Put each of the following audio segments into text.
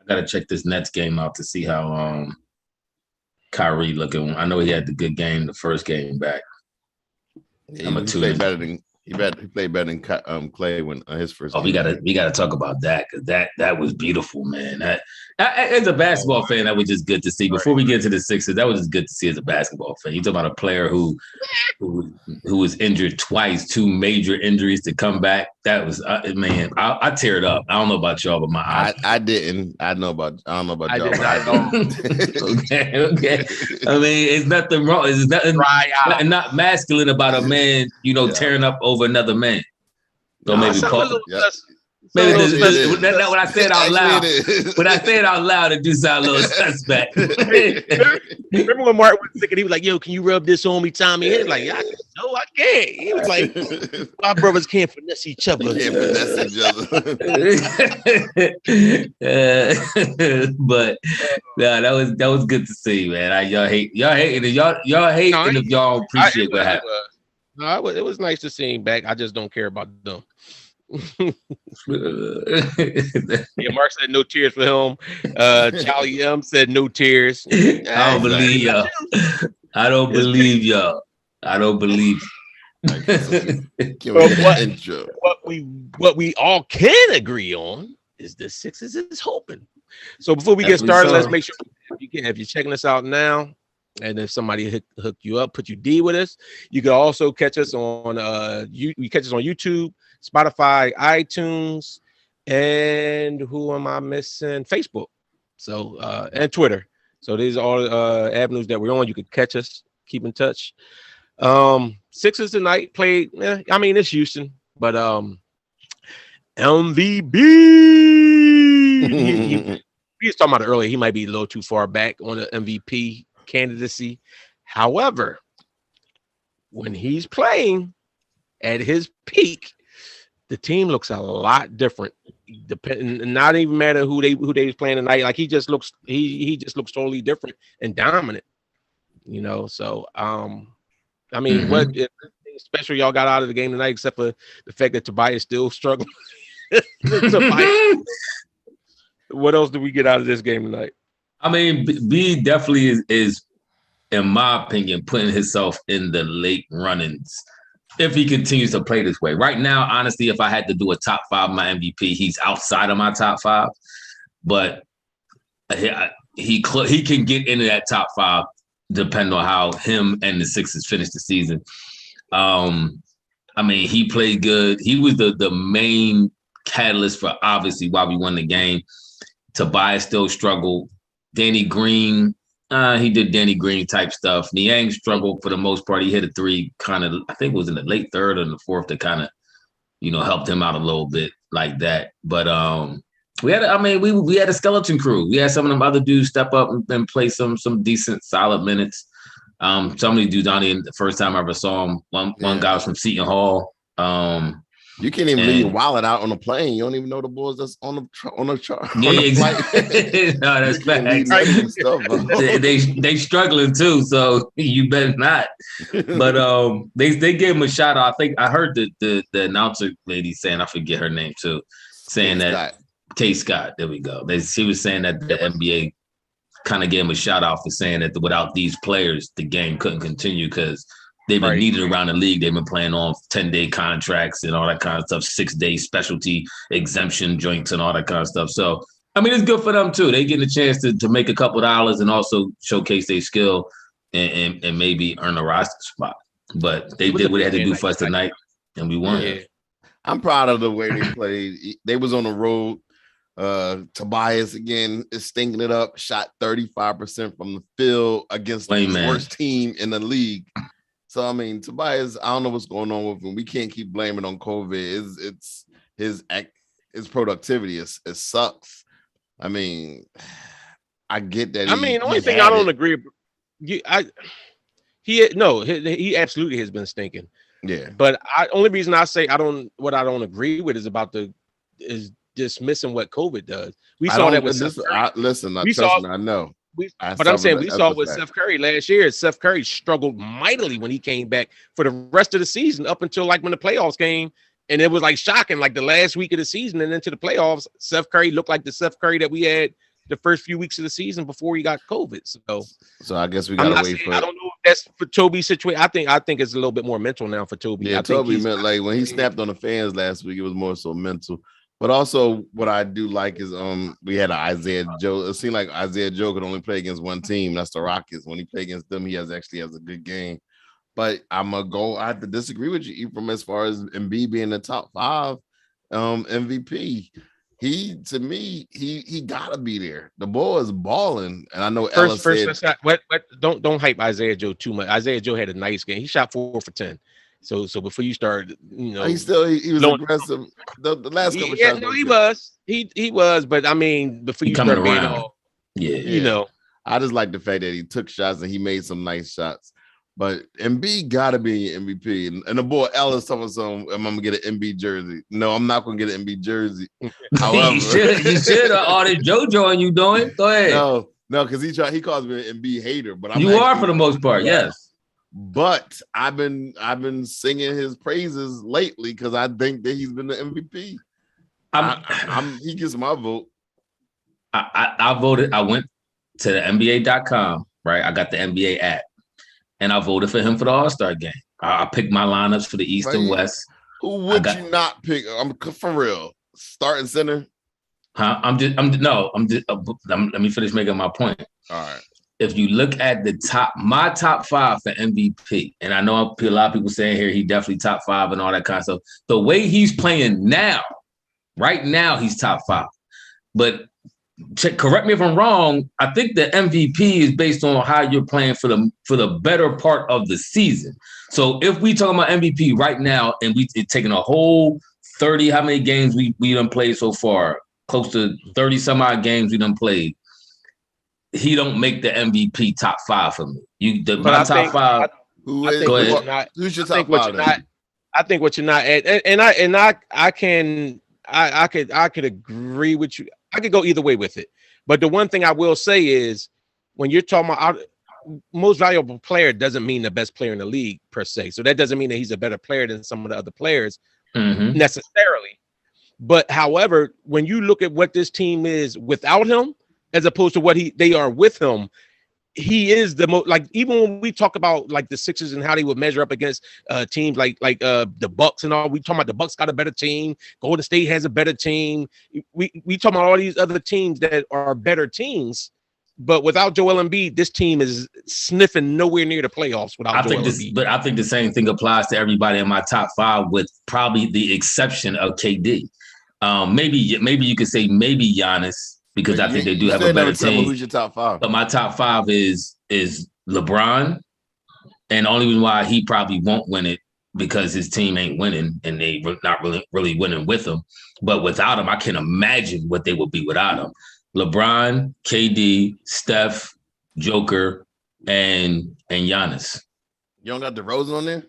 got to check this Nets game out to see how Kyrie looking. I know he had the good game the first game back. Yeah, he played better than he played better than Clay when his first. Oh, game. we gotta talk about that because that was beautiful, man. That as a basketball fan, that was just good to see. Before we get to the Sixers, that was just good to see as a basketball fan. You talk about a player who was injured twice, 2 major injuries to come back. That was man, I teared up. I don't know about y'all, but my eyes. I didn't. I don't know about y'all. But I did. Okay. I mean, it's nothing wrong. It's nothing not masculine about a man, tearing up over another man. So maybe Paul. Maybe that's what I said out loud. When I say it out loud, it do sound a little suspect. Remember when Mark was sick and he was like, "Yo, can you rub this on me, Tommy?" And like, no, I can't. He was like, "My brothers can't finesse each other." But yeah, that was good to see, man. Y'all hating if y'all if y'all appreciate what happened. No, it was nice to see him back. I just don't care about them. Yeah, Mark said no tears for him. Charlie M said no tears. I don't believe y'all. I don't believe y'all. I don't believe. What we all can agree on is the Sixers is hoping. So before we get started, let's make sure if you're checking us out now, and if somebody hooked you up, put you D with us, you can also catch us on we catch us on YouTube, Spotify, iTunes, and who am I missing? Facebook. So and Twitter. So these are all avenues that we're on. You could catch us, keep in touch. Sixers tonight played. I mean, it's Houston, but MVP. We was talking about it earlier. He might be a little too far back on the MVP candidacy. However, when he's playing at his peak, the team looks a lot different. Not even matter who they was playing tonight. Like he just looks totally different and dominant. So I mean, what special y'all got out of the game tonight, except for the fact that Tobias still struggling? What else do we get out of this game tonight? I mean, B definitely is, in my opinion, putting himself in the late runnings if he continues to play this way. Right now, honestly, if I had to do a top 5 my MVP, he's outside of my top 5. But he can get into that top 5 depending on how him and the Sixers finish the season. I mean, he played good. He was the main catalyst for obviously why we won the game. Tobias still struggled. Danny Green, he did Danny Green type stuff. Niang struggled for the most part. He hit a 3 kind of, I think it was in the late 3rd or the 4th that kind of, helped him out a little bit like that. But we had a skeleton crew. We had some of them other dudes step up and play some decent, solid minutes. Some of these dudes, the first time I ever saw him, one guy was from Seton Hall. You can't even leave your wallet out on a plane. You don't even know the boys that's on the chart. Yeah, exactly. No, that's facts. They struggling too, so you better not. But they gave him a shout out. I think I heard the announcer lady saying, I forget her name too, saying that K. Scott. There we go. She was saying that the NBA kind of gave him a shout out for saying that without these players, the game couldn't continue because they've been needed around the league. They've been playing on 10-day contracts and all that kind of stuff, 6-day specialty exemption joints and all that kind of stuff. So, I mean, it's good for them too. They get a chance to make a couple of dollars and also showcase their skill and maybe earn a roster spot. But they did what they had to do for us tonight, and we won. Yeah. I'm proud of the way they played. They was on the road. Tobias again is stinking it up. Shot 35% from the field against the worst team in the league. So, I mean, Tobias, I don't know what's going on with him. We can't keep blaming on COVID. It's his productivity. It sucks. I mean, I get that. The only thing I don't agree. He absolutely has been stinking. Yeah. But only reason I say I don't agree with is dismissing what COVID does. We saw that with I know. But I'm saying we saw with Steph Curry last year. Steph Curry struggled mightily when he came back for the rest of the season up until like when the playoffs came. And it was like shocking, like the last week of the season and into the playoffs, Steph Curry looked like the Steph Curry that we had the first few weeks of the season before he got COVID. So I guess we gotta wait for. I don't know if that's for Toby's situation. I think it's a little bit more mental now for Toby. Yeah, I think Toby meant like when he snapped on the fans last week, it was more so mental. But also, what I do like is we had an Isaiah Joe. It seemed like Isaiah Joe could only play against one team. That's the Rockets. When he play against them, he actually has a good game. But I have to disagree with you, Ephraim, as far as Embiid being the top 5 MVP. He gotta be there. The ball is balling, and I know Ellis said, don't hype Isaiah Joe too much. Isaiah Joe had a nice game. He shot 4 for 10. So before you start, he was aggressive. The last couple shots. No, he was, but I mean, before you start being all, I just like the fact that he took shots and he made some nice shots. But Embiid gotta be an MVP, and the boy Ellis talking some. I'm gonna get an Embiid jersey. No, I'm not gonna get an Embiid jersey. However, you should have all this JoJo and you doing. Go ahead. No, because he calls me an Embiid hater, but you are for the most part, yes. But I've been singing his praises lately because I think that he's been the MVP. He gets my vote. I voted. I went to the NBA.com, right? I got the NBA app. And I voted for him for the All-Star game. I picked my lineups for the East and West. Who would you not pick? I'm for real. Starting center. Huh? Let me finish making my point. All right. If you look at my top 5 for MVP, and I know a lot of people saying here he definitely top 5 and all that kind of stuff. The way he's playing now, right now, he's top 5. But correct me if I'm wrong. I think the MVP is based on how you're playing for the better part of the season. So if we talking about MVP right now, and we taking a whole 30, how many games we done played so far? Close to 30 some odd games we done played. He don't make the MVP top 5 for me. My top 5. Who's your top 5? I think what you're not at, I could agree with you. I could go either way with it. But the one thing I will say is when you're talking about most valuable player doesn't mean the best player in the league per se. So that doesn't mean that he's a better player than some of the other players necessarily. But however, when you look at what this team is without him, as opposed to what they are with him, he is the most, like, even when we talk about like the Sixers and how they would measure up against teams like the Bucks and all, we talking about the Bucks got a better team, Golden State has a better team. We talking about all these other teams that are better teams, but without Joel Embiid, this team is sniffing nowhere near the playoffs without Joel Embiid. But I think the same thing applies to everybody in my top 5, with probably the exception of KD. Maybe you could say maybe Giannis, because I think they do have a better team. Who's your top 5? But my top 5 is LeBron, and the only reason why he probably won't win it because his team ain't winning and they not really winning with him. But without him, I can't imagine what they would be without him. LeBron, KD, Steph, Joker, and Giannis. You don't got DeRozan on there?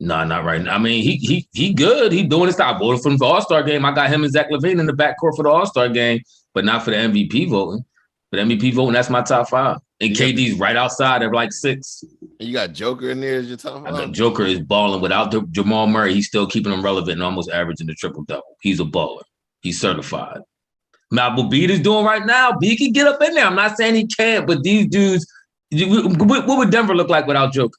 No, not right now. I mean, he good. He doing his stuff. I voted for him for the All-Star game. I got him and Zach LaVine in the backcourt for the All-Star game, but not for the MVP voting. For the MVP voting, that's my top 5. And KD's right outside at like 6. And you got Joker in there as your top 5? Joker is balling. Without Jamal Murray, he's still keeping him relevant and almost averaging the triple-double. He's a baller. He's certified. Now, what Embiid is doing right now, B can get up in there. I'm not saying he can't, but these dudes, what would Denver look like without Joker?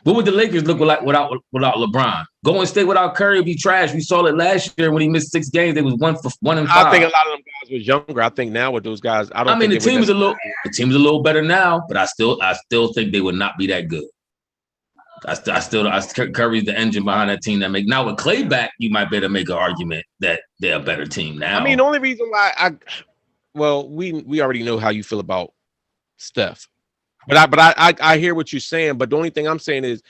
What would the Lakers look like without LeBron? Golden State without Curry would be trash. We saw it last year when he missed 6 games. They was 1 for 1 and 5. I think a lot of them guys was younger. I think now with those guys, the team is a little better now, but I still think they would not be that good. Curry's the engine behind that team that make. Now with Clay back, you might better make an argument that they're a better team now. I mean, the only reason why we already know how you feel about Steph. But I hear what you're saying. But the only thing I'm saying is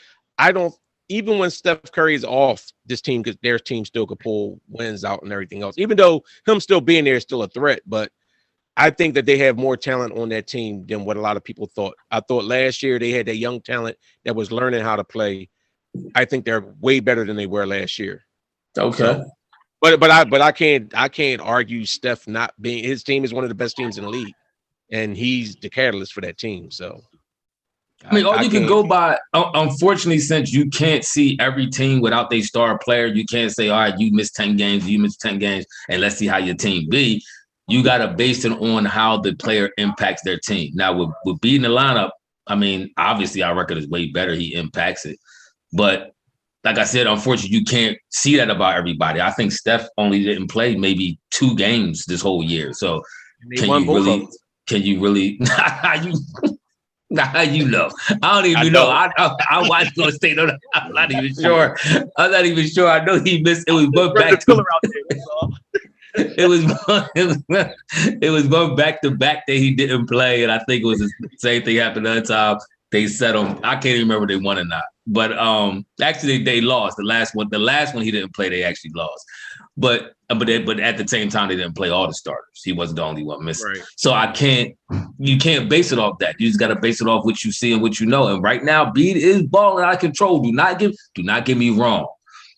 even when Steph Curry is off, their team still could pull wins out and everything else. Even though him still being there is still a threat. But I think that they have more talent on that team than what a lot of people thought. I thought last year they had that young talent that was learning how to play. I think they're way better than they were last year. Okay. So, but I can't argue Steph not being, his team is one of the best teams in the league. And he's the catalyst for that team. So, I mean, all you can go by, unfortunately, since you can't see every team without their star player, you can't say, all right, you missed 10 games, and let's see how your team be. you got to base it on how the player impacts their team. Now, with beating the lineup, I mean, obviously our record is way better. He impacts it. But like I said, unfortunately, you can't see that about everybody. I think Steph only didn't play maybe 2 games this whole year. So can you really how you know? I don't even know. I watched Golden State. I'm not even sure. I'm not even sure. I know he missed. It was one back to it was one back to back that he didn't play, and I think it was the same thing happened the other time. They set him. I can't even remember if they won or not. But actually they lost the last one. The last one he didn't play, they actually lost. But at the same time, they didn't play all the starters. He wasn't the only one missing. Right. So you can't base it off that. You just got to base it off what you see and what you know. And right now, Embiid is balling out of control. Do not get me wrong.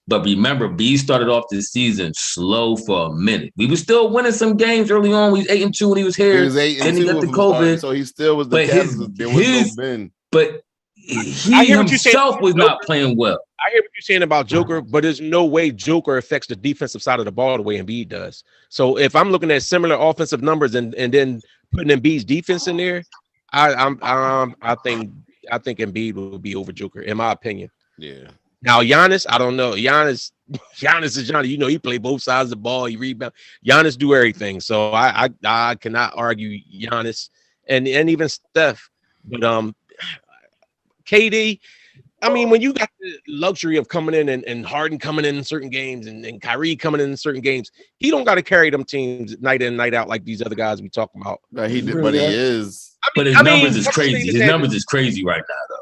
But remember, Embiid started off this season slow for a minute. We were still winning some games early on. We was 8-2 when he was here. He was 8-2 then he got the COVID. So he still was the catalyst. There was no Ben. But he himself was not playing well. I hear what you're saying about Joker, but there's no way Joker affects the defensive side of the ball the way Embiid does. So if I'm looking at similar offensive numbers and then putting Embiid's defense in there, I think Embiid will be over Joker, in my opinion. Yeah. Now Giannis, I don't know. Giannis is Johnny. You know, he play both sides of the ball. He rebound. Giannis do everything. So I cannot argue Giannis and even Steph. But KD, I mean, when you got the luxury of coming in and Harden coming in certain games and Kyrie coming in certain games, he don't got to carry them teams night in, night out like these other guys we talking about. But he is. But his numbers is crazy. His numbers is crazy right now, though.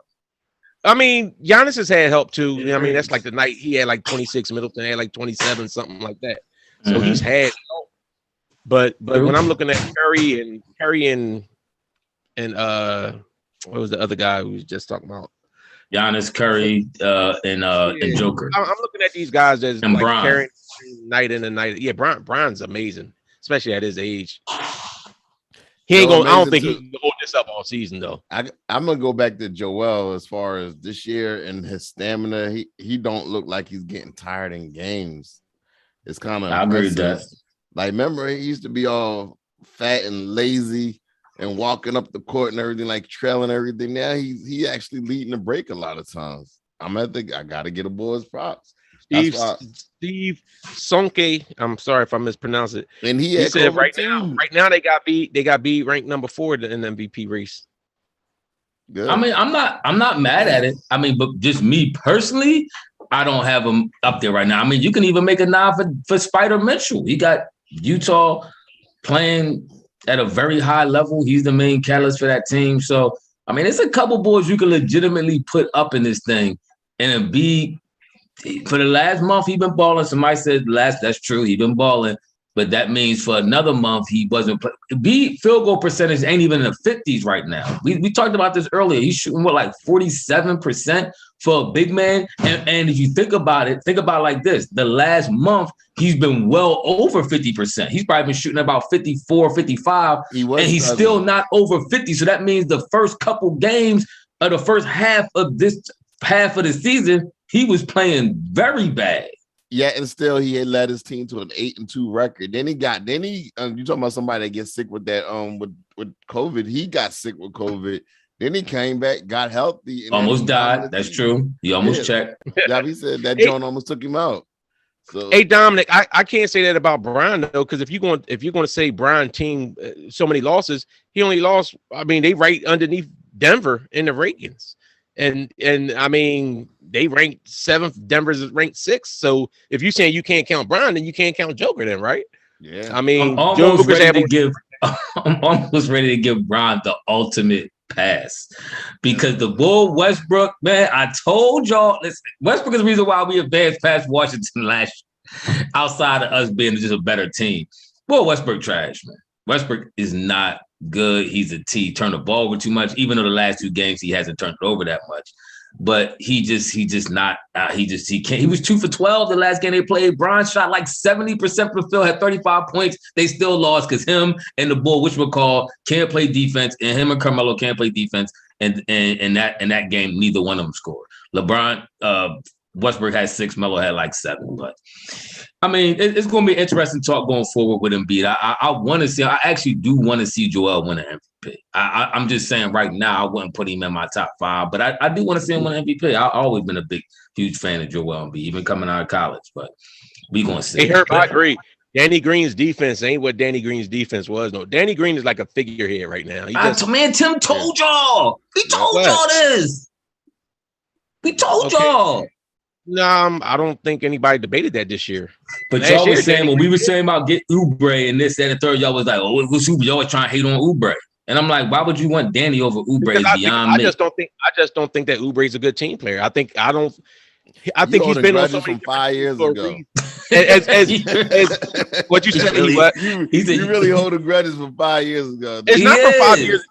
I mean, Giannis has had help too. I mean, that's like the night he had like 26, Middleton had like 27, something like that. So he's had help. But when I'm looking at Curry and what was the other guy we was just talking about? Giannis, Curry, and Joker. I'm looking at these guys as and like Bron. carrying night in and night. Yeah, Bron's amazing, especially at his age. He ain't gonna. I don't think he can hold this up all season though. I'm gonna go back to Joel as far as this year and his stamina. He don't look like he's getting tired in games. It's kind of. I agree with that. Like, remember, he used to be all fat and lazy and walking up the court and everything, like trailing everything. Now he actually leading the break a lot of times. I gotta get a boy's props. Steve Sonke. I'm sorry if I mispronounce it. And he said right now they got beat ranked number 4 in the MVP race. Good. I mean, I'm not mad at it. I mean, but just me personally, I don't have him up there right now. I mean, you can even make a nod for Spider Mitchell. He got Utah playing at a very high level. He's the main catalyst for that team. So, I mean, it's a couple boys you can legitimately put up in this thing. And Embiid, for the last month, he been balling. Somebody said that's true. He been balling. But that means for another month, he wasn't playing. Embiid field goal percentage ain't even in the 50s right now. We talked about this earlier. He's shooting like 47% for a big man. And if you think about it like this. The last month, he's been well over 50%. He's probably been shooting about 54, 55. And he's still not over 50. So that means the first couple games of the first half of the season, he was playing very bad. Yeah, and still he had led his team to an 8-2 record. Then you talking about somebody that gets sick with that with COVID. He got sick with COVID. Then he came back, got healthy, and almost died. That's true. He almost checked. Yeah, he said that John almost took him out. So, hey Dominic, I can't say that about Brian though, because if you're going to say Brian team so many losses, he only lost. I mean, they right underneath Denver in the rankings. And I mean, they ranked 7th. Denver's ranked 6th. So if you're saying you can't count Brown, then you can't count Joker, then, right? Yeah. I mean, I'm almost ready to give Brown the ultimate pass because the Bull Westbrook, man, I told y'all, listen, Westbrook is the reason why we advanced past Washington last year, outside of us being just a better team. Bull Westbrook trash, man. Westbrook is not good. He's a T. Turned the ball over too much. Even though the last 2 games he hasn't turned it over that much, but he can't. He was 2 for 12 the last game they played. Bron shot like 70% from the field, had 35 points. They still lost because him and the Bull, which we'll call, can't play defense, and him and Carmelo can't play defense. And that game, neither one of them scored. LeBron Westbrook had 6, Melo had like 7. But I mean, it's going to be interesting talk going forward with Embiid. I want to see. I actually do want to see Joel win an MVP. I'm just saying right now, I wouldn't put him in my top 5, but I do want to see him win an MVP. I've always been a huge fan of Joel Embiid, even coming out of college. But we going to see. Hey, Herb, I agree. Danny Green's defense ain't what Danny Green's defense was. No, Danny Green is like a figurehead right now. Tim told y'all. We told y'all this. We told y'all. No, I don't think anybody debated that this year. But y'all was saying when we were saying about get Oubre and this, that, and third, y'all was like, "Oh, it was Oubre." Y'all was trying to hate on Oubre, and I'm like, "Why would you want Danny over Oubre?" Is beyond me. I just don't think that Oubre is a good team player. I think he's been on so many from 5 years ago. As what you said, you really holding grudges from 5 years ago. It's not from 5 years.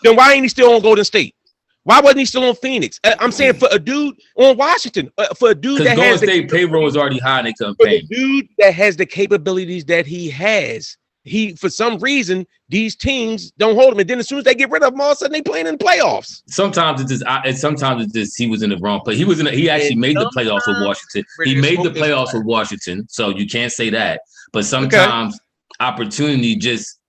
Then why ain't he still on Golden State? Why wasn't he still on Phoenix? I'm saying for a dude on Washington, for a dude that Golden State payroll is already high, and they couldn't pay him. For a dude that has the capabilities that he has, for some reason these teams don't hold him, and then as soon as they get rid of him, all of a sudden they playing in the playoffs. Sometimes it's just he was in the wrong place. He actually made the playoffs with Washington. He made the playoffs with Washington, so you can't say that. But sometimes opportunity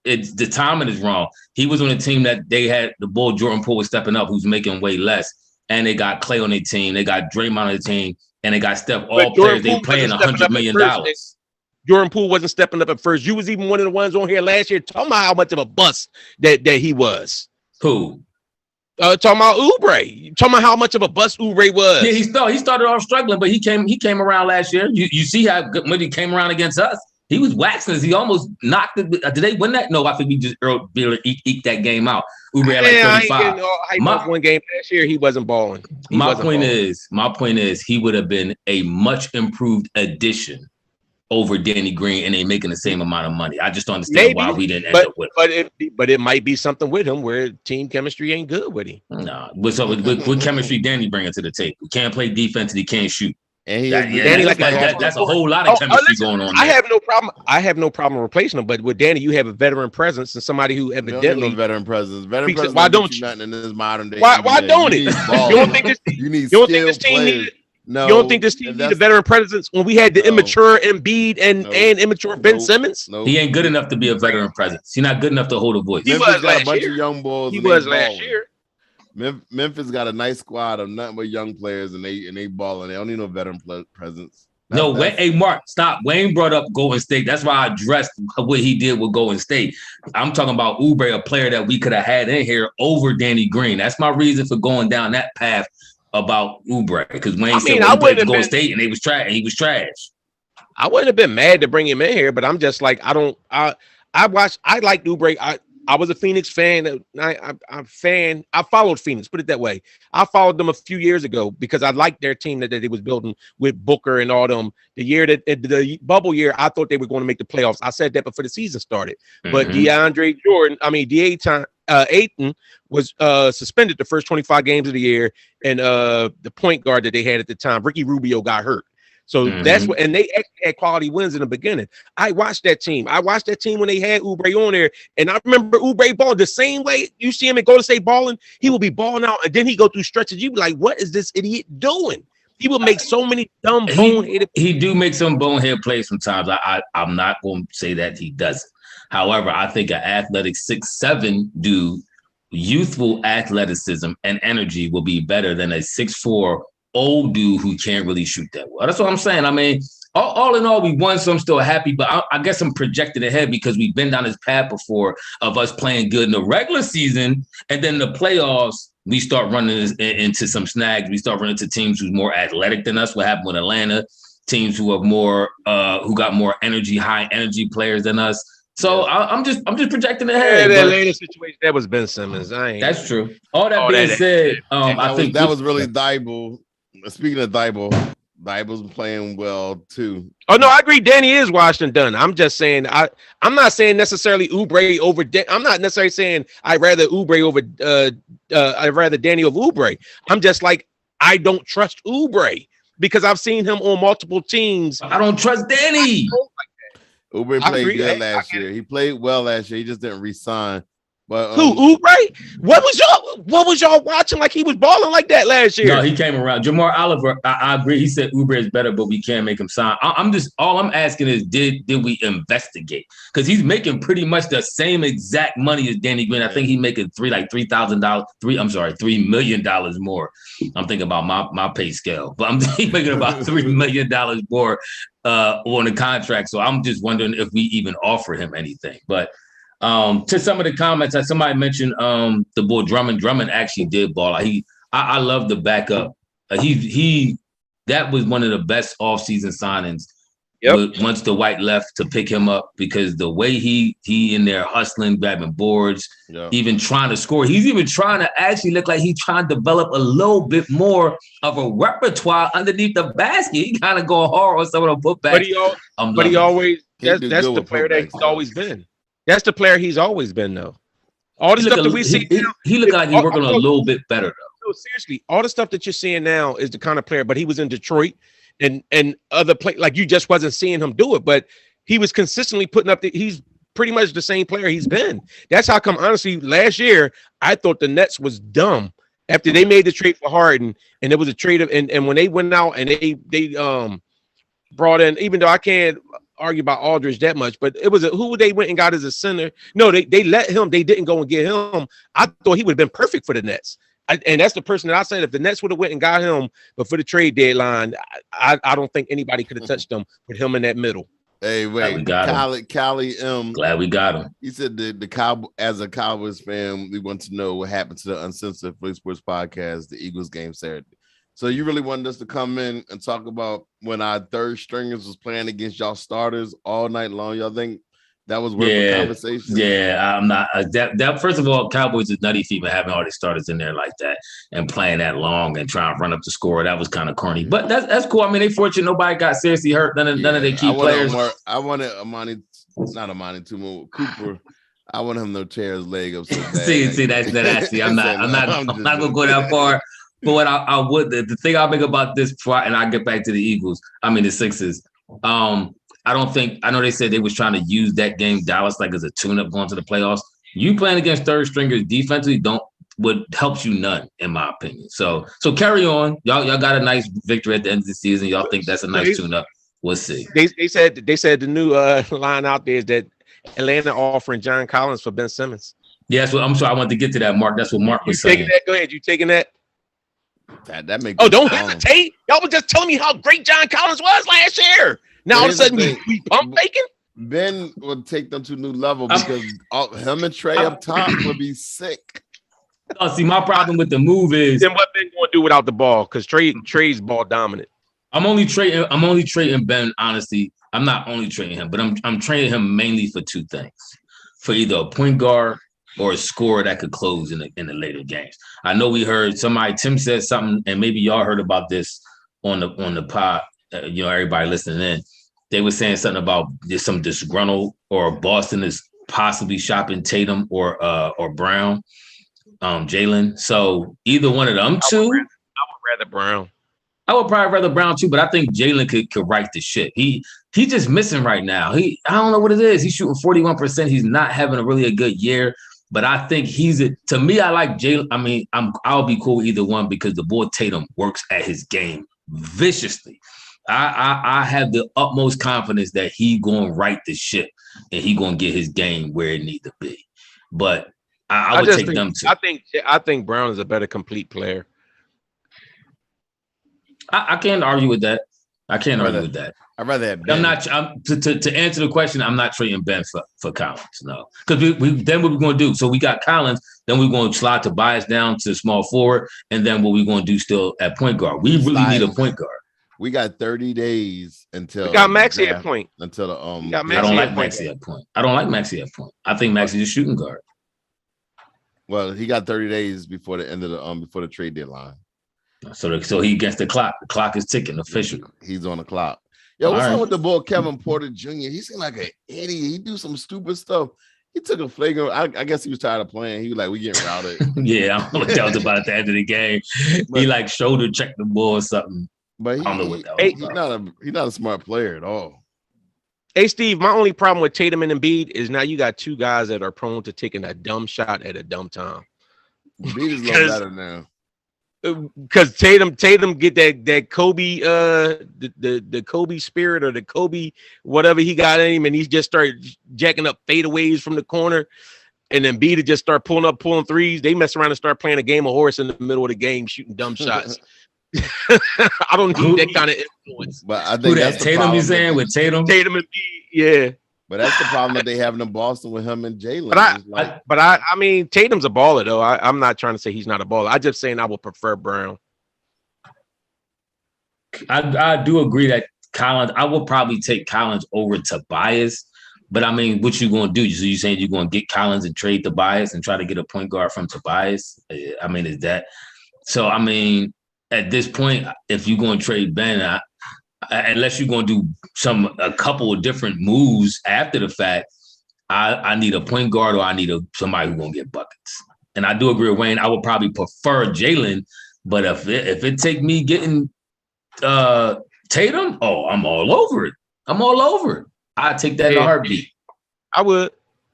the timing is wrong. He was on a team that they had the bull Jordan Poole was stepping up, who's making way less, and they got Clay on their team, they got Draymond on the team, and they got Steph. All players they paying $100 million. Jordan Poole wasn't stepping up at first. You was even one of the ones on here last year talking about how much of a bust that he was. Who? Talking about Oubre. Talking about how much of a bust Oubre was. Yeah, he started off struggling, but he came around last year. You see how good when he came around against us. He was waxing us. He almost knocked it. Did they win that? No, I think we just barely eked that game out. Oubre had like 35. One game last year, he wasn't balling. My point is, he would have been a much improved addition over Danny Green, and they making the same amount of money. I just don't understand why we didn't end up with him. But it might be something with him where team chemistry ain't good with him. No, what chemistry Danny bringing to the table? He can't play defense and he can't shoot. And that's a whole lot of chemistry going on. I have no problem. I have no problem replacing him. But with Danny, you have a veteran presence and somebody who evidently veteran presence. Why don't you? Nothing in this modern day. Why don't it? You don't think this? You don't think this team needs? No, you don't think this team needs a veteran presence when we had the immature Embiid and immature Ben Simmons? No. He ain't good enough to be a veteran presence. He's not good enough to hold a voice. He was got a bunch of young boys. He was last year. Memphis got a nice squad of nothing but young players, and they balling. They don't need no veteran presence. Hey, Mark, stop. Wayne brought up Golden State. That's why I addressed what he did with Golden State. I'm talking about Oubre, a player that we could have had in here over Danny Green. That's my reason for going down that path about Oubre, because Wayne said he played Golden State and he was trash. I wouldn't have been mad to bring him in here, but I'm just like, I like Oubre. I was a Phoenix fan. I followed Phoenix, put it that way. I followed them a few years ago because I liked their team that they was building with Booker and all them. The bubble year, I thought they were going to make the playoffs. I said that before the season started. But Ayton was suspended the first 25 games of the year, and the point guard that they had at the time, Ricky Rubio, got hurt. So that's what, and they had quality wins in the beginning. I watched that team. When they had Oubre on there, and I remember Oubre ball the same way you see him at Golden State balling. He will be balling out, and then he go through stretches. You be like, "What is this idiot doing?" He will make so many dumb boneheaded. He do make some bonehead plays sometimes. I'm not going to say that he doesn't. However, I think an athletic 6'7" dude, youthful athleticism and energy will be better than a 6'4" old dude who can't really shoot that well. That's what I'm saying. I mean, all in all, we won, so I'm still happy, but I guess I'm projected ahead because we've been down this path before of us playing good in the regular season, and then the playoffs, we start running into some snags. We start running into teams who's more athletic than us. What happened with Atlanta? Teams who are more, who got more energy, high energy players than us. So I'm just projecting ahead. Yeah, that latest situation, that was Ben Simmons. That's true. All that being said, I think that was really Thibault. Speaking of Thibault's playing well too. Oh no, I agree. Danny is washed and done. I'm just saying I'm not saying necessarily Oubre over. I'm not necessarily saying I'd rather Oubre over. I'd rather Danny over Oubre. I'm just like, I don't trust Oubre because I've seen him on multiple teams. I don't trust Danny. Oubre played good last year. He played well last year. He just didn't re-sign. But who right? What was y'all watching like he was balling like that last year? No, he came around. Jamar Oliver, I agree. He said Oubre is better, but we can't make him sign. All I'm asking is, did we investigate? Because he's making pretty much the same exact money as Danny Green. I think he's making $3 million more. I'm thinking about my pay scale, but he's making about $3 million more on the contract. So I'm just wondering if we even offer him anything. But to some of the comments, somebody mentioned the boy Drummond. Drummond actually did ball. I love the backup. That was one of the best offseason signings. Yep. Once the White left to pick him up, because the way he in there hustling, grabbing boards, even trying to score. He's even trying to actually look like he's trying to develop a little bit more of a repertoire underneath the basket. He kind of going hard on some of the putbacks. But he always that's the player that he's always been. That's the player he's always been, though. All the stuff that we see now, he looked like he's working a little bit better, though. No, seriously, all the stuff that you're seeing now is the kind of player. But he was in Detroit and other play, like you just wasn't seeing him do it. But he was consistently putting up. He's pretty much the same player he's been. That's how come. Honestly, last year I thought the Nets was dumb after they made the trade for Harden, and it was a trade of and when they went out and they brought in, even though I can't argue about Aldridge that much, but it was who they went and got as a center. No, they let him. They didn't go and get him. I thought he would have been perfect for the Nets. And that's the person that I said if the Nets would have went and got him, but for the trade deadline, I don't think anybody could have touched him with him in that middle. Hey, wait, Callie M. Glad we got him. He said the Cowboy, as a Cowboys fan, we want to know what happened to the Uncensored Philly Sports Podcast, the Eagles game Saturday. So you really wanted us to come in and talk about when our third stringers was playing against y'all starters all night long? Y'all think that was worth a conversation? Yeah, I'm not. That first of all, Cowboys is nutty feet for having all these starters in there like that and playing that long and trying to run up the score. That was kind of corny, but that's cool. I mean, they fortunate nobody got seriously hurt. None of their key players. I wanted Cooper. I want him to tear his leg up. So bad. see, that's I'm not gonna go that far. But what I would, the thing I'll make about this before and I get back to the Sixers. I know they said they was trying to use that game Dallas like as a tune-up going to the playoffs. You playing against third stringers defensively would helps you none, in my opinion. So carry on. Y'all got a nice victory at the end of the season. Y'all think that's a nice tune-up. We'll see. They said the new line out there is that Atlanta offering John Collins for Ben Simmons. Yeah, I'm sorry. I wanted to get to that, Mark. That's what Mark was saying. Taking that? Go ahead. You taking that? That makes. Oh, don't hesitate. Y'all were just telling me how great John Collins was last year. Now all of a sudden we pump faking. Ben would take them to a new level because him and Trey up top would be sick. See, my problem with the move is then what Ben going to do without the ball? Because Trey's ball dominant. I'm only trading Ben. Honestly, I'm not only trading him, but I'm trading him mainly for two things: for either a point guard or a scorer that could close in the later games. I know we heard Tim said something, and maybe y'all heard about this on the pod. Everybody listening in, they were saying something about there's some disgruntled or Boston is possibly shopping Tatum or Brown, Jalen. So either one of them two. I would rather Brown. I would probably rather Brown too, but I think Jalen could right the ship. He just missing right now. I don't know what it is. He's shooting 41%. He's not having a good year. But I think to me, I like Jalen. I mean, I'll be cool with either one because the boy Tatum works at his game viciously. I have the utmost confidence that he going to right the ship and he going to get his game where it needs to be. But I would take them too. I think Brown is a better complete player. I can't argue with that. I'd rather have Ben. To answer the question, I'm not trading Ben for Collins, no. Because then what we're going to do? So we got Collins, then we're going to slide Tobias down to small forward, and then what we're going to do still at point guard. We really need a point guard. We got 30 days until we got Maxey at point. Until the I don't like Maxey at point. I think Maxey's a shooting guard. Well, he got 30 days before the end of before the trade deadline. So he gets the clock. The clock is ticking officially. He's on the clock. Yo, what's up with the boy Kevin Porter Jr.? He seemed like an idiot. He do some stupid stuff. He took a flagrant. I guess he was tired of playing. He was like, "We getting routed." Yeah, I don't know what that was about at the end of the game. He like shoulder checked the ball or something. But I don't know what that was. He's not a smart player at all. Hey, Steve, my only problem with Tatum and Embiid is now you got two guys that are prone to taking a dumb shot at a dumb time. Embiid is a little better now. Because Tatum get that Kobe the Kobe spirit or the Kobe whatever he got in him, and he just started jacking up fadeaways from the corner, and then Embiid just start pulling threes. They mess around and start playing a game of horse in the middle of the game, shooting dumb shots. I don't need that kind of influence. But I think that's Tatum. You saying with Tatum and Embiid, yeah. But that's the problem that they have in Boston with him and Jalen. But I mean, Tatum's a baller though. I'm not trying to say he's not a baller. I'm just saying I would prefer Brown. I do agree that Collins. I would probably take Collins over Tobias. But I mean, what you going to do? So you saying you're going to get Collins and trade Tobias and try to get a point guard from Tobias? I mean, is that so? I mean, at this point, if you're going to trade Ben, unless you're going to do a couple of different moves after the fact, I need a point guard or I need somebody who's going to get buckets. And I do agree with Wayne. I would probably prefer Jalen, but if it take me getting Tatum, I'm all over it. I'm all over it. I'd take that in a heartbeat. I would.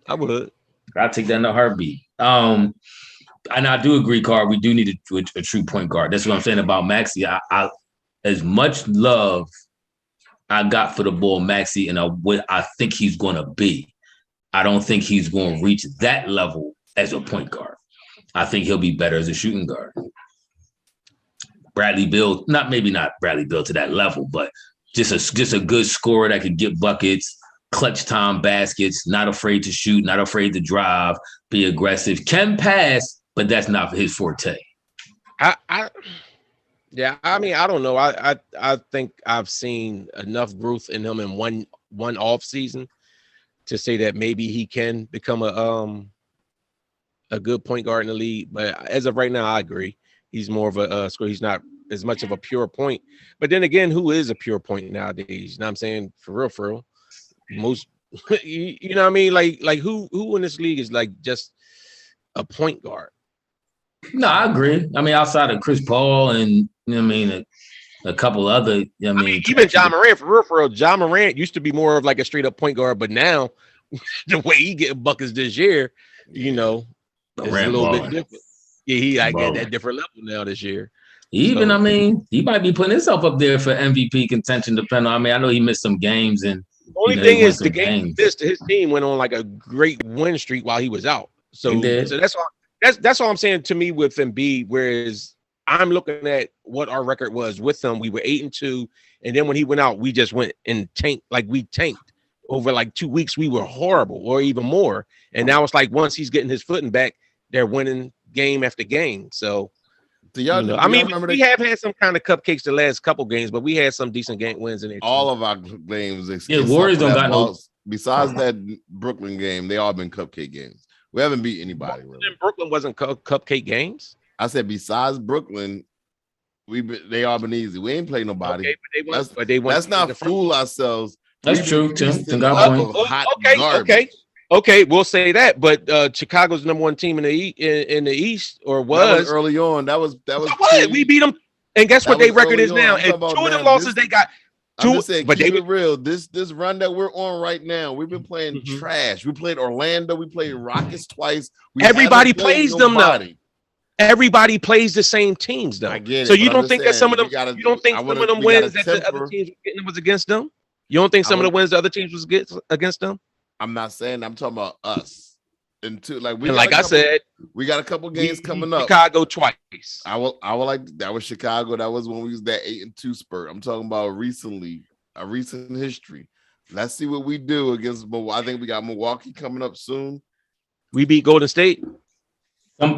I'd take that in a heartbeat. And I do agree, Carl. We do need a true point guard. That's what I'm saying about Maxey. I as much love I got for the ball, Maxey, and what I think he's going to be, I don't think he's going to reach that level as a point guard. I think he'll be better as a shooting guard. Bradley Beal, maybe not Bradley Beal to that level, but just a good scorer that can get buckets, clutch time baskets, not afraid to shoot, not afraid to drive, be aggressive, can pass, but that's not his forte. Yeah, I mean, I don't know. I think I've seen enough growth in him in one off season to say that maybe he can become a good point guard in the league. But as of right now, I agree. He's more of a scorer. He's not as much of a pure point. But then again, who is a pure point nowadays? You know what I'm saying? For real. Most, you know what I mean? Like who in this league is like just a point guard? No, I agree. I mean, outside of Chris Paul and, you know what I mean, a couple other, I mean even John Morant, for real. John Morant used to be more of like a straight up point guard, but now the way he getting buckets this year, you know, is a little bit different. Yeah, he like at that different level now this year. I mean, he might be putting himself up there for MVP contention, depending on, I mean, I know he missed some games and the only thing is the game he missed, his team went on like a great win streak while he was out. So that's all I'm saying to me with Embiid, whereas I'm looking at what our record was with him. We were 8-2, and then when he went out, we just went and tanked. Like we tanked over like 2 weeks. We were horrible, or even more. And now it's like once he's getting his footing back, they're winning game after game. So, y'all know, I mean, we have had some kind of cupcakes the last couple games, but we had some decent game wins in it. All of our games, Warriors don't got no. Besides that Brooklyn game, they all been cupcake games. We haven't beat anybody. Really. Brooklyn wasn't cupcake games. I said besides Brooklyn, they all been easy. We ain't played nobody. Okay, let's not fool ourselves. That's true, Tim. Okay, we'll say that. But Chicago's the #1 team in the East, or was early on. That was what we beat them. And guess what their record is now? And 2 of them losses they got. But keep it real. This run that we're on right now, we've been playing trash. We played Orlando. We played Rockets twice. Everybody plays them now. Everybody plays the same teams though. I get it, so you don't think that some of them? You don't think some of them wins that the other teams were getting was against them? You don't think some of the wins the other teams was against them? I'm not saying. I'm talking about us. And I said, we got a couple games coming up. Chicago twice. I would like that was Chicago. That was when we was that 8-2 spurt. I'm talking about recently, a recent history. Let's see what we do against Milwaukee. I think we got Milwaukee coming up soon. We beat Golden State.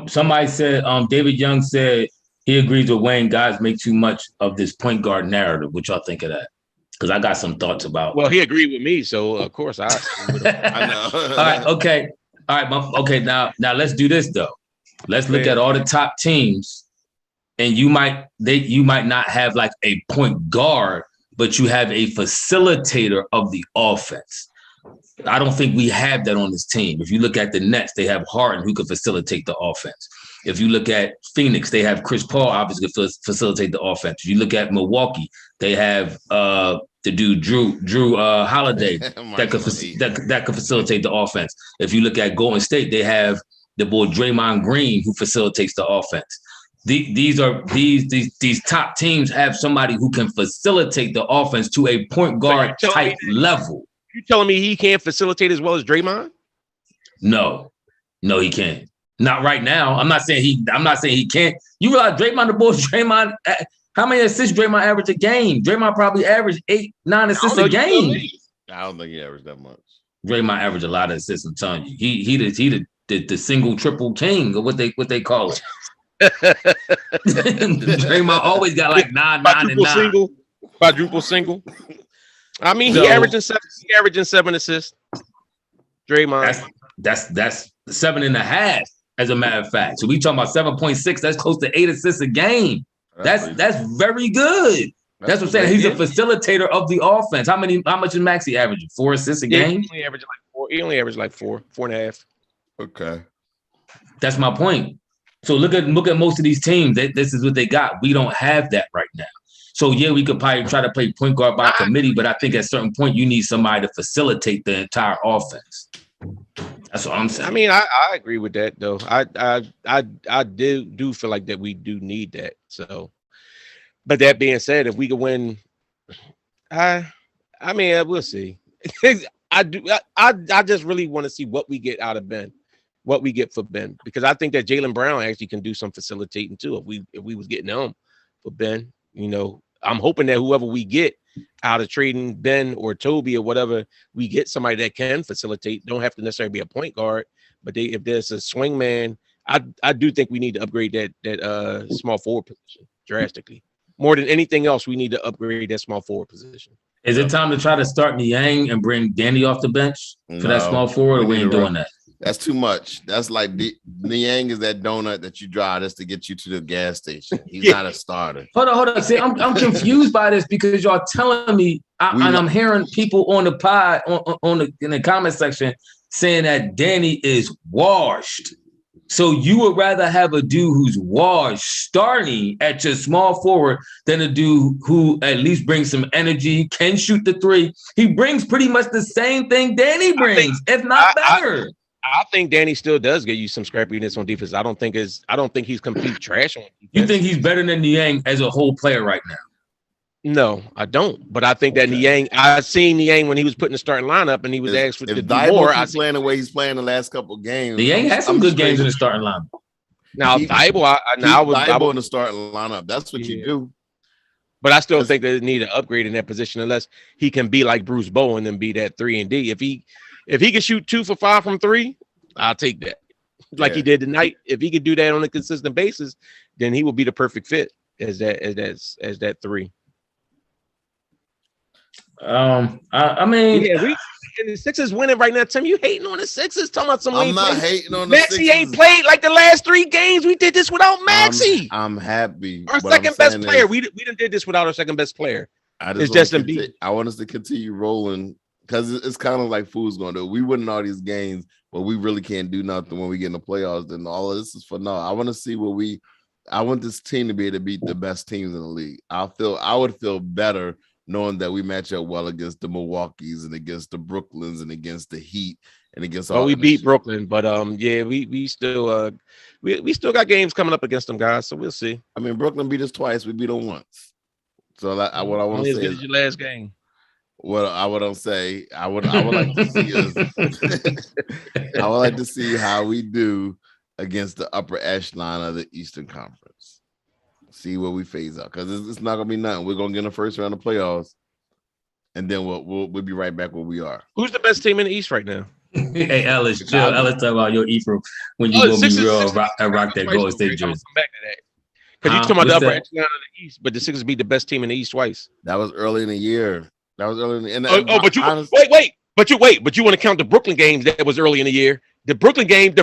Somebody said, David Young said he agrees with Wayne. Guys make too much of this point guard narrative. What y'all think of that? Because I got some thoughts about. Well, he agreed with me, so of course I know. All right, okay. All right, okay. Now let's do this though. Let's look at all the top teams, and you might not have like a point guard, but you have a facilitator of the offense. I don't think we have that on this team. If you look at the Nets, they have Harden who can facilitate the offense. If you look at Phoenix, they have Chris Paul obviously facilitate the offense. If you look at Milwaukee, they have the dude Drew Holiday that could facilitate the offense. If you look at Golden State, they have the boy Draymond Green who facilitates the offense. These top teams have somebody who can facilitate the offense to a point guard type level. You telling me he can't facilitate as well as Draymond? No, he can't. Not right now. I'm not saying he can't. You realize Draymond, how many assists Draymond averaged a game? Draymond probably averaged 8-9 assists a game. I don't think he averaged that much. Draymond averaged a lot of assists. I'm telling you, he the single triple king or what they call it. Draymond always got like 9, 9, and 9. Quadruple single. I mean, he averaging 7 assists. Draymond. That's 7.5, as a matter of fact. So we talking about 7.6. That's close to 8 assists a game. That's very good. That's what I'm saying. He's a facilitator of the offense. How much is Maxey averaging? 4 assists a game? He only averaged like 4.5. Okay. That's my point. So look at most of these teams. This is what they got. We don't have that right now. So yeah, we could probably try to play point guard by committee, but I think at a certain point you need somebody to facilitate the entire offense. That's what I'm saying. I mean, I agree with that though. I do feel like that we do need that. So, but that being said, if we could win, I mean, we'll see. I just really want to see what we get out of Ben, what we get for Ben, because I think that Jaylen Brown actually can do some facilitating too. If we was getting him for Ben, you know, I'm hoping that whoever we get out of trading Ben or Toby or whatever, we get somebody that can facilitate. Don't have to necessarily be a point guard, but if there's a swing man, I do think we need to upgrade that small forward position drastically. More than anything else, we need to upgrade that small forward position. Is it time to try to start Niang and bring Danny off the bench for that small forward, or we ain't doing that? That's too much. That's like Niang is that donut that you drive just to get you to the gas station. He's not a starter. Hold on. See, I'm confused by this because y'all telling me, and I'm hearing people on the pod in the comment section saying that Danny is washed. So you would rather have a dude who's washed starting at your small forward than a dude who at least brings some energy, can shoot the three. He brings pretty much the same thing Danny brings, if not better. I think Danny still does get you some scrappiness on defense. I don't think he's complete trash on defense. You think he's better than Niang as a whole player right now? No, I don't. But I think that Niang, I seen Niang when he was put in the starting lineup and he was asked to do more. He's playing the way he's playing the last couple of games. Niang had some good games in the starting lineup. Now, Thibault, I was in the starting lineup. That's what you do. But I still think they need an upgrade in that position unless he can be like Bruce Bowen and be that 3 and D. If he can shoot 2 for 5 from 3, I'll take that. Like he did tonight. If he could do that on a consistent basis, then he will be the perfect fit as that 3. I mean, and the Sixers winning right now. Tim, you hating on the Sixers? Talking about some. I'm not hating on the Sixers. Maxey ain't played like the last 3 games. We did this without Maxey. I'm happy. Our second best player. We done did this without our second best player. It's just Embiid. I want us to continue rolling because it's kind of like food's going to do. We winning all these games, but we really can't do nothing when we get in the playoffs. Then all of this is for now. I want to see I want this team to be able to beat the best teams in the league. I would feel better knowing that we match up well against the Milwaukees and against the Brooklyns and against the Heat and against all. We beat Brooklyn, but we still we still got games coming up against them guys, so we'll see. I mean, Brooklyn beat us twice. We beat them once. So what I want to say is your last game. What I would say, I would like to see us. I would like to see how we do against the upper echelon of the Eastern Conference. See where we phase out because it's not gonna be nothing. We're gonna get in the first round of playoffs, and then we'll be right back where we are. Who's the best team in the East right now? Hey, Ellis, chill. Ellis, talk about your Ephraim when you gonna be real and rock that Golden State jersey. Come back to that because you talking about the upper echelon of the East, but the Sixers beat the best team in the East twice. That was early in the year. But you want to count the Brooklyn games that was early in the year? The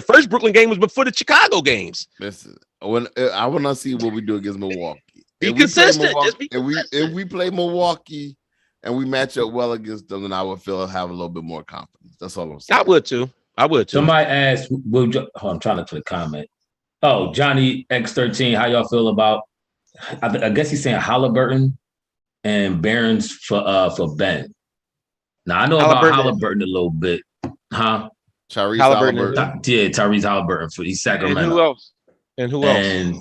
first Brooklyn game was before the Chicago games. Listen, I want to see what we do against Milwaukee. Be consistent. If we play Milwaukee and we match up well against them, then I would have a little bit more confidence. That's all I'm saying. I would too. Somebody asked, I'm trying to put a comment. Oh, Johnny X13, how y'all feel about? I guess he's saying Halliburton. and Barons for Ben. Now I know about Halliburton a little bit, huh? Tyrese Halliburton. Halliburton. Tyrese Halliburton for East Sacramento. And who else? And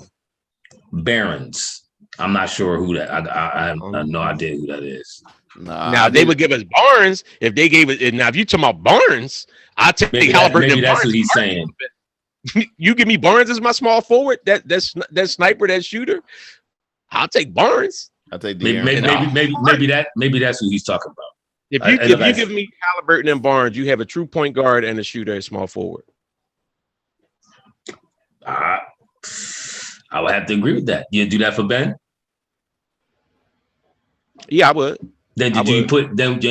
Barons. I'm not sure who that. I have no idea who that is. Now they would give us Barnes if they gave it. Now if you talking about Barnes, I take Halliburton. Maybe that's Barnes. what he's saying. You give me Barnes as my small forward. That sniper, that shooter. I'll take Barnes. I'll take maybe that's who he's talking about. If you give me Halliburton and Barnes, you have a true point guard and a shooter at small forward. I would have to agree with that. You do that for Ben? Yeah, I would. Then did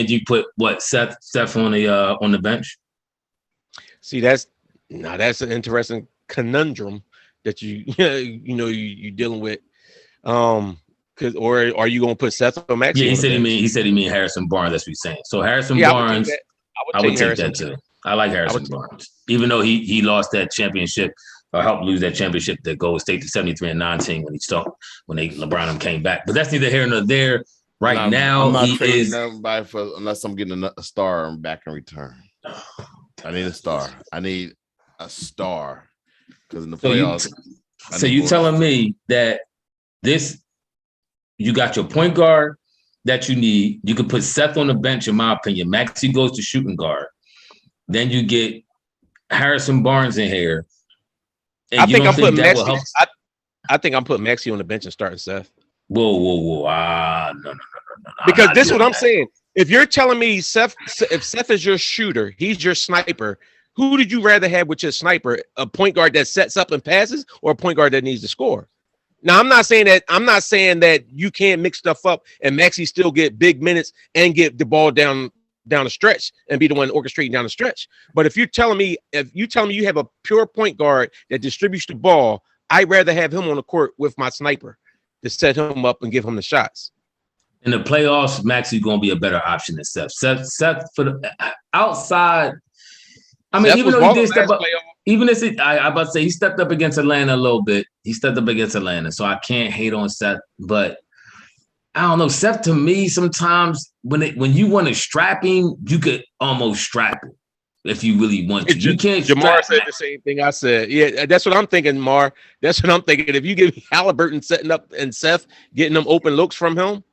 you put what Seth on the bench? See, that's an interesting conundrum that you're dealing with. Or are you gonna put Seth or Maxey? Yeah, he said he mean Harrison Barnes. That's what he's saying. So Harrison Barnes, I would take that too. I like Harrison Barnes, even though he lost that championship or helped lose that championship to Golden State to 73-19 when LeBron came back. But that's neither here nor there. Right now, I'm not he trading is nobody unless I'm getting a star back in return. I need a star. Because in the playoffs. So you telling me that you got your point guard that you need. You could put Seth on the bench, in my opinion. Maxey goes to shooting guard. Then you get Harrison Barnes in here. I think I'm putting Maxey on the bench and starting Seth. Whoa. No. Because this is what I'm saying. If you're telling me if Seth is your shooter, he's your sniper, who did you rather have with your sniper? A point guard that sets up and passes or a point guard that needs to score? Now, I'm not saying that you can't mix stuff up and Maxey still get big minutes and get the ball down the stretch and be the one orchestrating down the stretch. But if you're telling me you have a pure point guard that distributes the ball, I'd rather have him on the court with my sniper to set him up and give him the shots. In the playoffs, Maxey's going to be a better option than Seth. Seth for the outside. I mean, even though he did step up, I about to say he stepped up against Atlanta a little bit. He stepped up against Atlanta, so I can't hate on Seth. But I don't know, Seth. To me, sometimes when you want to strap him, you could almost strap him if you really want to. You can't. Jamar said the same thing I said. Yeah, that's what I'm thinking, Mar. That's what I'm thinking. If you give me Halliburton setting up and Seth getting them open looks from him,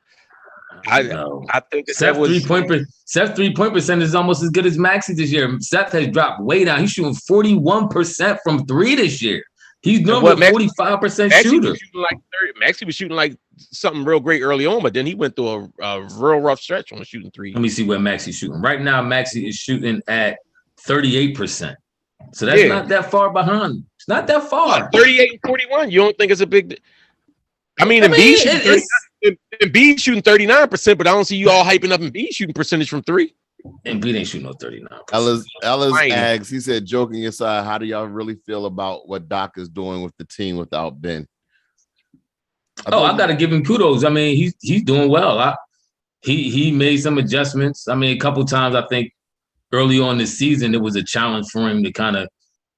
I think Seth's 3-point percentage is almost as good as Maxey this year. Seth has dropped way down. He's shooting 41% from three this year. He's normally a 45% shooter. Maxey was shooting like something real great early on, but then he went through a real rough stretch on shooting three. Let me see where Maxey's shooting. Right now, Maxey is shooting at 38%. So that's not that far behind. It's not that far. 38 and 41. You don't think it's a big? Embiid shooting 39%, but I don't see you all hyping up Embiid shooting percentage from three. Embiid ain't shooting no 39%. Ellis asks, he said, joking aside, how do y'all really feel about what Doc is doing with the team without Ben? I got to give him kudos. I mean, he's doing well. He made some adjustments. I mean, a couple times I think early on this season, it was a challenge for him to kind of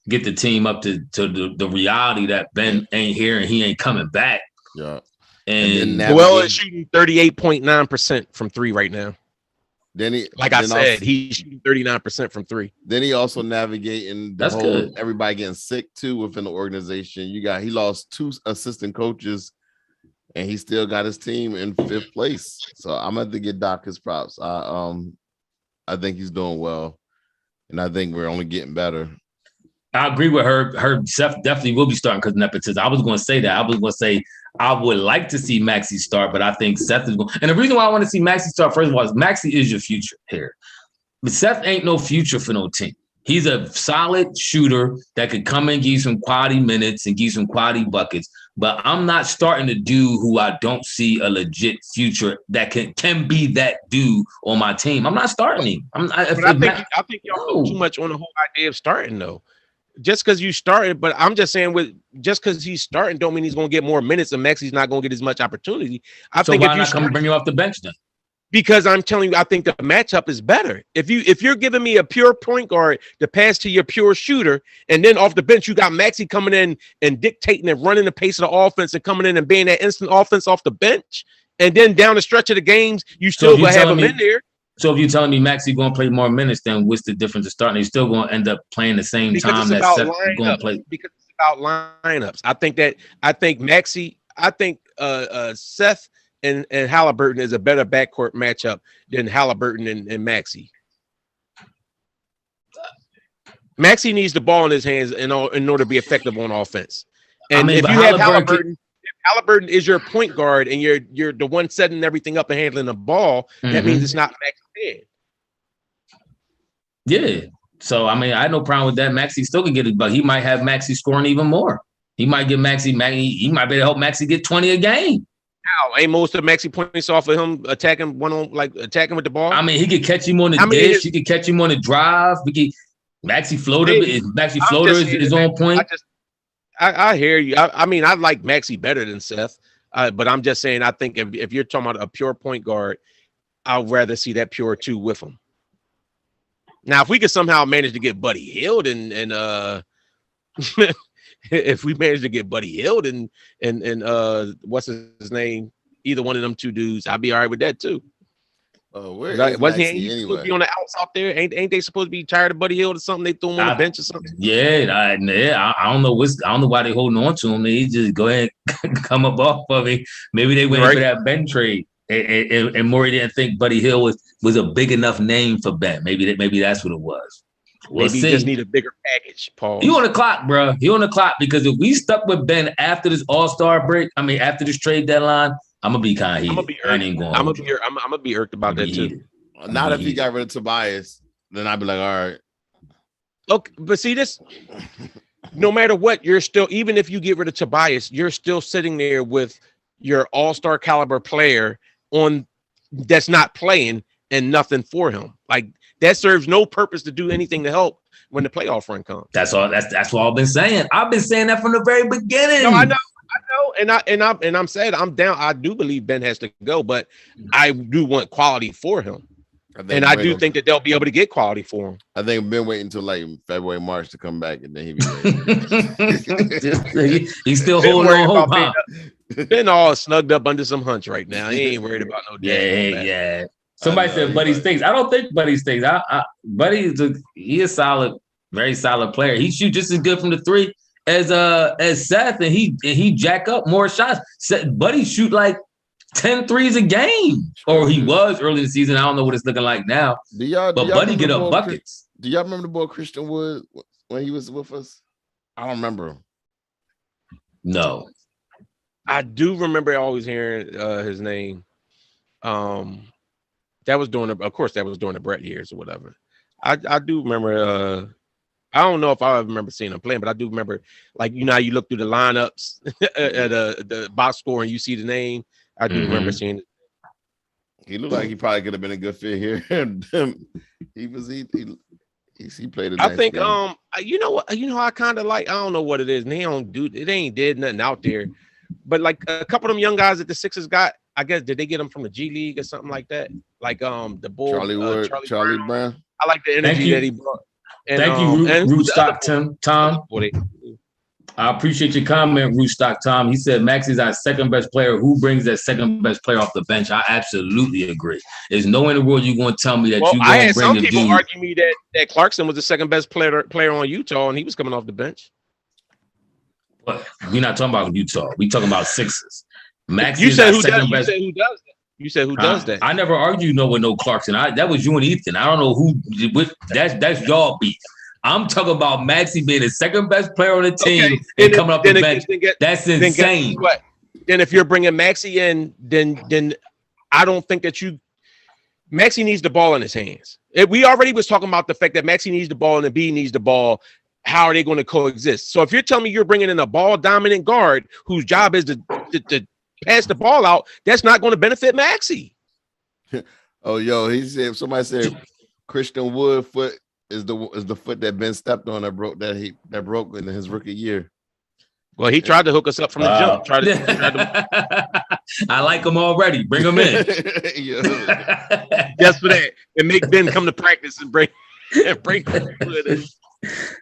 get the team up to the reality that Ben ain't here and he ain't coming back. Yeah. And Joel is shooting 38.9% from three right now. He's shooting 39% from three. Then he also navigating the whole everybody getting sick too within the organization. He lost 2 assistant coaches and he still got his team in 5th place. So I'm going to give Doc his props. I think he's doing well, and I think we're only getting better. I agree with her. Seth definitely will be starting because of nepotism. I was going to say that. I was going to say I would like to see Maxey start, but I think Seth is going. And the reason why I want to see Maxey start, first of all, is Maxey is your future here. But Seth ain't no future for no team. He's a solid shooter that could come and give you some quality minutes and give you some quality buckets. But I'm not starting to do who I don't see a legit future that can be that dude on my team. I'm not starting him. I think y'all put too much on the whole idea of starting though. Just because you started, but I'm just saying just because he's starting don't mean he's going to get more minutes and Maxey's not going to get as much opportunity. I think why not come bring you off the bench then? Because I'm telling you, I think the matchup is better. If you're giving me a pure point guard to pass to your pure shooter, and then off the bench you got Maxey coming in and dictating and running the pace of the offense and coming in and being that instant offense off the bench, And then down the stretch of the games, you still gonna have him in there. So if you're telling me Maxey going to play more minutes, then what's the difference of starting? He's still going to end up playing the same time that Seth is going to play. Because it's about lineups. I think Maxey, Seth and Halliburton is a better backcourt matchup than Halliburton and Maxey. Maxey needs the ball in his hands in order to be effective on offense. And if you have Halliburton, Halliburton is your point guard and you're the one setting everything up and handling the ball, that means it's not Maxey's head. Yeah. So, I mean, I had no problem with that. Maxey still can get it, but he might have Maxey scoring even more. He might get Maxey, he might be able to help Maxey get 20 a game. Now, ain't most of Maxey points off of him attacking with the ball? I mean, he could catch him on the dish. He could catch him on the drive. Maxey floater is on point. I hear you. I mean, I like Maxey better than Seth, but I'm just saying, I think if you're talking about a pure point guard, I'd rather see that pure 2 with him. Now, if we could somehow manage to get Buddy Hield and if we manage to get Buddy Hield and what's his name, either one of them 2 dudes, I'd be all right with that too. Wasn't he supposed to be on the outs out there? Ain't they supposed to be tired of Buddy Hield or something? They threw him on the bench or something. Yeah, I don't know why they holding on to him. They just go ahead and come up off of it. Maybe they went for that Ben trade, and Morey didn't think Buddy Hield was a big enough name for Ben. Maybe that's what it was. Maybe you just need a bigger package, Paul. He on the clock, bro. He on the clock because if we stuck with Ben after this All-Star break, I mean after this trade deadline, I'm gonna be kind of heated. I'm gonna be irked about that too. Not if he got rid of Tobias, then I'd be like, all right. Look, but see this. No matter what, you're still, even if you get rid of Tobias, you're still sitting there with your all-star caliber player on that's not playing and nothing for him. Like that serves no purpose to do anything to help when the playoff run comes. That's all. That's what I've been saying. I've been saying that from the very beginning. No, I know, and I'm saying I'm down. I do believe Ben has to go, but I do want quality for him, and I do think that they'll be able to get quality for him. I think Ben waiting until like February, March to come back, and then he's still holding on hope. Huh? Ben all snugged up under some hunch right now. He ain't worried about no damn. Yeah. Somebody said Buddy stinks. I don't think Buddy stinks. Buddy he is solid, very solid player. He shoot just as good from the 3 as Seth, and he jack up more shots. Buddy shoot like 10 threes a game, or he was early in the season. I don't know what it's looking like now. But Buddy get up buckets. Do y'all remember the boy Christian Wood when he was with us? I don't remember him. No, I do remember always hearing his name. That was during the Brett years or whatever. I do remember. I don't know if I remember seeing him playing, but I do remember, like, you know how you look through the lineups at the box score and you see the name. I do remember seeing it. He looked like he probably could have been a good fit here. he played it. I think game. You know what? You know, I kind of like. I don't know what it is. And they don't do it. Ain't did nothing out there. But like a couple of them young guys that the Sixers got, I guess, did they get them from the G League or something like that? Like the Bull, Charlie Wood, Charlie Brown. I like the energy that he brought. And, thank you, Rootstock Tom. I appreciate your comment, Rootstock Tom. He said Max is our second best player. Who brings that second best player off the bench? I absolutely agree. There's no in the world you're going to tell me that you're going to bring the dude. I had some people argue me that Clarkson was the second best player on Utah, and he was coming off the bench. But we're not talking about Utah. We're talking about Sixers. Max you is said our who second does, best. You said who does that? I never argued with no Clarkson. That was you and Ethan. I don't know who. That's y'all beef. I'm talking about Maxey being the second best player on the team and coming off the bench. That's insane. Then if you're bringing Maxey in, then I don't think that Maxey needs the ball in his hands. We already was talking about the fact that Maxey needs the ball and Embiid needs the ball. How are they going to coexist? So if you're telling me you're bringing in a ball dominant guard whose job is to pass the ball out, that's not going to benefit Maxey. Oh, yo, somebody said Christian Wood foot is the foot that Ben stepped on that broke in his rookie year. Well, he tried to hook us up from the jump. Tried to I like him already. Bring him in. Just for that. And make Ben come to practice and break.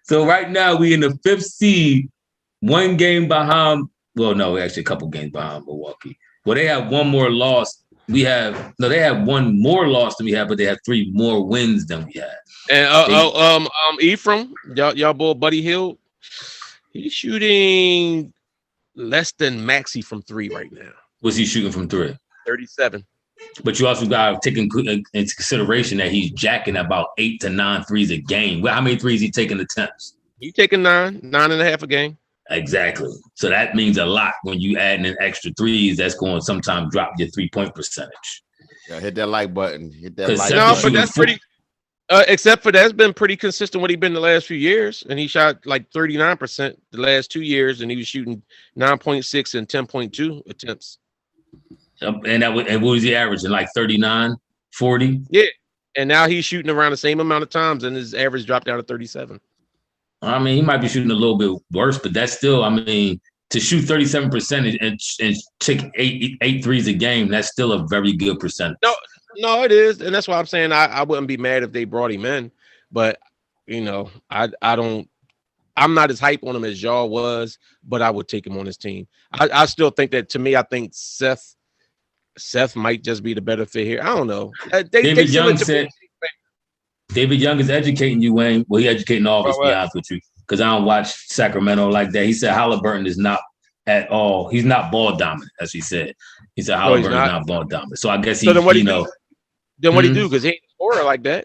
So right now we in the 5th seed, 1 game behind. Well, no, actually a couple games behind Milwaukee. Well, they have one more loss. They have one more loss than we have, but they have 3 more wins than we have. And Ephraim, y'all boy Buddy Hill, he's shooting less than Maxey from 3 right now. What's he shooting from 3? 37. But you also got to take into consideration that he's jacking about 8 to 9 threes a game. Well, how many threes he taking attempts? He's taking 9.5 a game. Exactly. So that means a lot when you add in extra threes. That's going to sometimes drop your 3-point percentage. Yeah, hit that like button. Hit that like. No, but that's pretty. Except for that's been pretty consistent what he's been the last few years, and he shot like 39% the last 2 years, and he was shooting 9.6 and 10.2 attempts. And what was he averaging? Like 39, 40? Yeah. And now he's shooting around the same amount of times, and his average dropped down to 37. I mean, he might be shooting a little bit worse, but that's still, I mean, to shoot 37% and take eight threes a game, that's still a very good percentage. No, it is. And that's why I'm saying I wouldn't be mad if they brought him in. But, I'm not as hype on him as y'all was, but I would take him on his team. I still think that, to me, I think Seth might just be the better fit here. I don't know. David Young is educating you, Wayne. Well, he educating all of us, to be honest with you, because I don't watch Sacramento like that. He said Halliburton is not at all. He's not ball dominant, as he said. He said Halliburton is not ball dominant. So I guess he, then what he do? Then what he do? Because he ain't a scorer like that.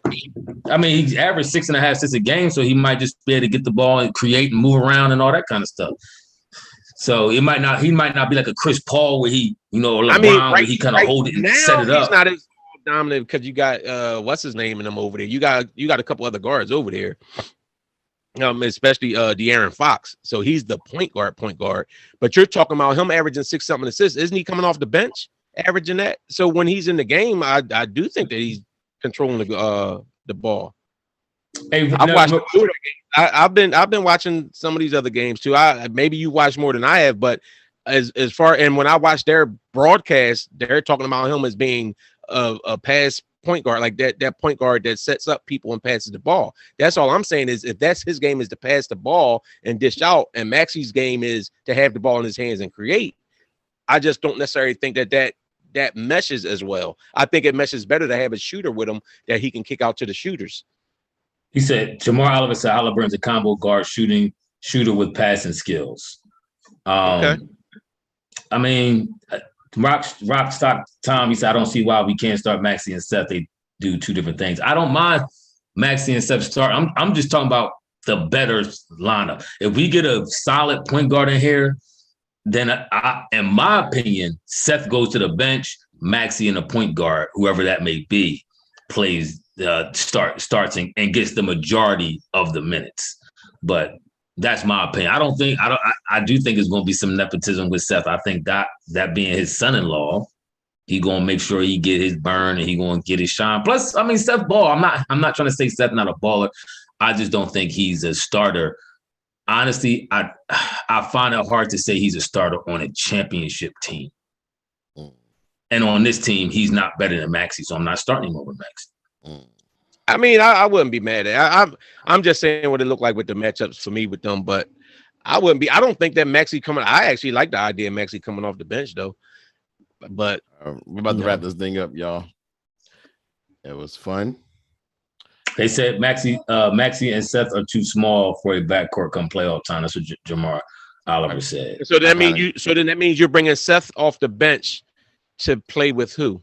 I mean, he averaged 6.5 assists a game, so he might just be able to get the ball and create and move around and all that kind of stuff. So he might not be like a Chris Paul where he, LeBron, where he kind of hold it and set it up. He's not as dominant because you got what's his name in them over there. You got a couple other guards over there. Especially De'Aaron Fox. So he's the point guard. But you're talking about him averaging 6-something assists. Isn't he coming off the bench averaging that? So when he's in the game, I do think that he's controlling the ball. Hey, I've watched I've been watching some of these other games too. Maybe you watch more than I have, but as far, and when I watch their broadcast, they're talking about him as being a pass point guard, like that point guard that sets up people and passes the ball. That's all I'm saying is if that's his game is to pass the ball and dish out, and Maxey's game is to have the ball in his hands and create. I just don't necessarily think that meshes as well. I think it meshes better to have a shooter with him that he can kick out to the shooters. He said, Jamar Oliver said Halliburton's a combo guard shooter with passing skills. Okay. I mean, Rock Stock Tom, he said, I don't see why we can't start Maxey and Seth. They do 2 different things. I don't mind Maxey and Seth start. I'm just talking about the better lineup. If we get a solid point guard in here, then in my opinion, Seth goes to the bench, Maxey and a point guard, whoever that may be, plays starts and gets the majority of the minutes. But that's my opinion. I do think it's going to be some nepotism with Seth. I think that being his son-in-law, he going to make sure he get his burn and he going to get his shine. Plus, I mean, Seth ball. I'm not trying to say Seth not a baller. I just don't think he's a starter. Honestly, I find it hard to say he's a starter on a championship team. And on this team, he's not better than Maxey, so I'm not starting him over Maxey. I mean, I wouldn't be mad at it. I'm just saying what it looked like with the matchups for me with them, but I don't think that Maxey coming. I actually like the idea of Maxey coming off the bench though. But we're about to wrap this thing up, y'all. It was fun. They said Maxey and Seth are too small for a backcourt come playoff time. That's what Jamar Oliver said. So that means you're bringing Seth off the bench to play with who?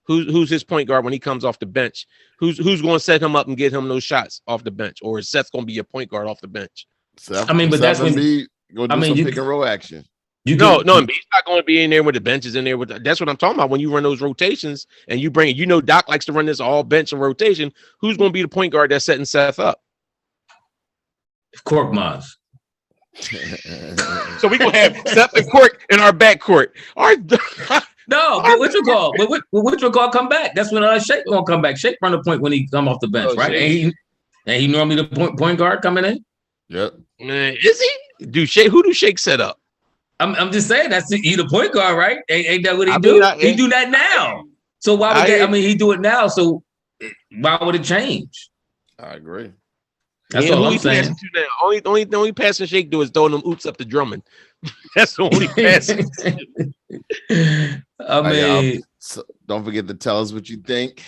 Who's his point guard when he comes off the bench? Who's going to set him up and get him those shots off the bench? Or is Seth going to be your point guard off the bench? Seth, that's when Embiid go do some pick and roll action. No, Embiid's not going to be in there with the benches in there. That's what I'm talking about. When you run those rotations and you bring, Doc likes to run this all bench and rotation. Who's going to be the point guard that's setting Seth up? Korkmaz. So we gonna have Seth and Cork in our backcourt. No, but what you call? What you call? Come back. That's when Shake gonna come back. Shake run the point when he come off the bench, right? And he normally the point guard coming in. Yep. Is he? Who do Shake set up? I'm just saying he the point guard, right? Ain't that what he do? He do that now. So why would he do it now? So why would it change? I agree. That's all I'm saying. To now. Only passing Shake do is throwing them oops up to Drummond. That's the only passing. I mean, so don't forget to tell us what you think.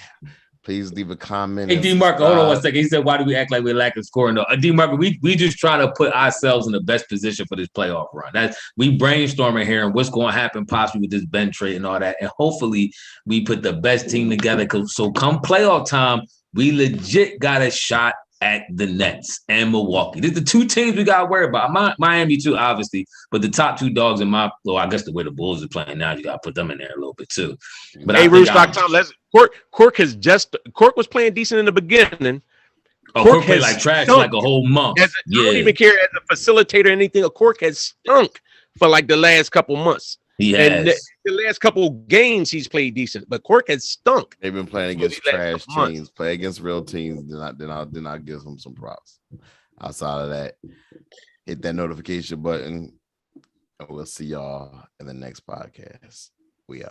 Please leave a comment. Hey, DeMarco, hold on 1 second. He said, why do we act like we're lacking scoring? No, DeMarco, we just try to put ourselves in the best position for this playoff run. We brainstorming here and what's going to happen possibly with this Ben trade and all that. And hopefully we put the best team together. So come playoff time, we legit got a shot at the Nets and Milwaukee. These are the two teams we got to worry about. Miami too, obviously, but the top two dogs in I guess the way the Bulls are playing now, you got to put them in there a little bit too. But hey, Roosstock Tom, Cork was playing decent in the beginning. Cork played like trash for like a whole month. I don't even care as a facilitator or anything. Cork has stunk for like the last couple months. And the last couple games he's played decent, but Cork has stunk. They've been playing against trash teams. Play against real teams. Then I'll give them some props. Outside of that, hit that notification button, and we'll see y'all in the next podcast. We out.